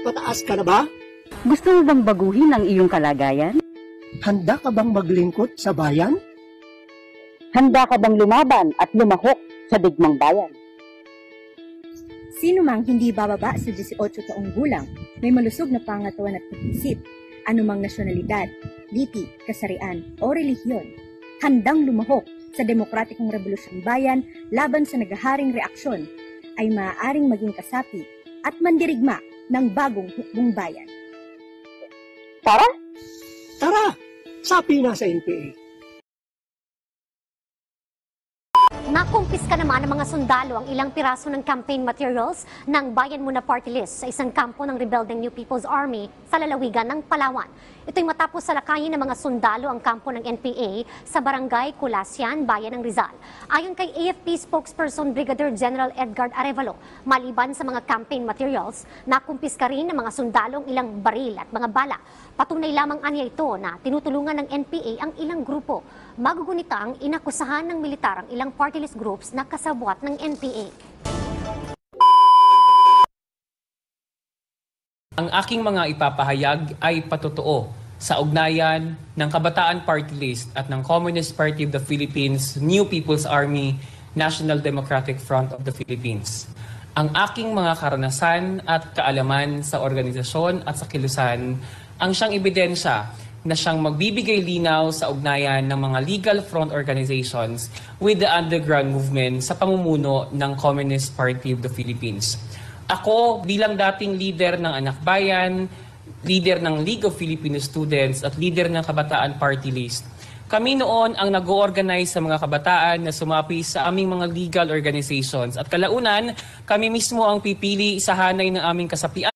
Pataas ka na ba? Gusto mo bang baguhin ang iyong kalagayan? Handa ka bang maglingkod sa bayan? Handa ka bang lumaban at lumahok sa digmang bayan? Sino mang hindi bababa sa 18 taong gulang, may malusog na pangatawan at pag-isip, anumang nasyonalidad, lipi, kasarian o relihiyon, handang lumahok sa demokratikong revolusyong bayan laban sa naghaharing reaksyon, ay maaaring maging kasapi at mandirigma ng bagong hukbong bayan. Tara! Tara! Sapi na sa NPA. Nakumpiska naman ng mga sundalo ang ilang piraso ng campaign materials ng Bayan Muna Party List sa isang kampo ng rebelding New People's Army sa lalawigan ng Palawan. Ito'y matapos salakayin ng mga sundalo ang kampo ng NPA sa barangay Kulasian, Bayan ng Rizal. Ayon kay AFP spokesperson Brigadier General Edgar Arevalo, maliban sa mga campaign materials, nakumpiska rin ng mga sundalo ang ilang baril at mga bala. Patunay lamang anya ito na tinutulungan ng NPA ang ilang grupo. Magugunita ang inakusahan ng militar ang ilang party list groups na kasabwat ng NPA. Ang aking mga ipapahayag ay patotoo sa ugnayan ng Kabataan Party List at ng Communist Party of the Philippines, New People's Army, National Democratic Front of the Philippines. Ang aking mga karanasan at kaalaman sa organisasyon at sa kilusan ang siyang ebidensya na siyang magbibigay linaw sa ugnayan ng mga legal front organizations with the underground movement sa pamumuno ng Communist Party of the Philippines. Ako bilang dating leader ng Anak Bayan, leader ng League of Filipino Students at leader ng Kabataan Party List, kami noon ang nag-organize sa mga kabataan na sumapi sa aming mga legal organizations at kalaunan kami mismo ang pipili sa hanay ng aming kasapian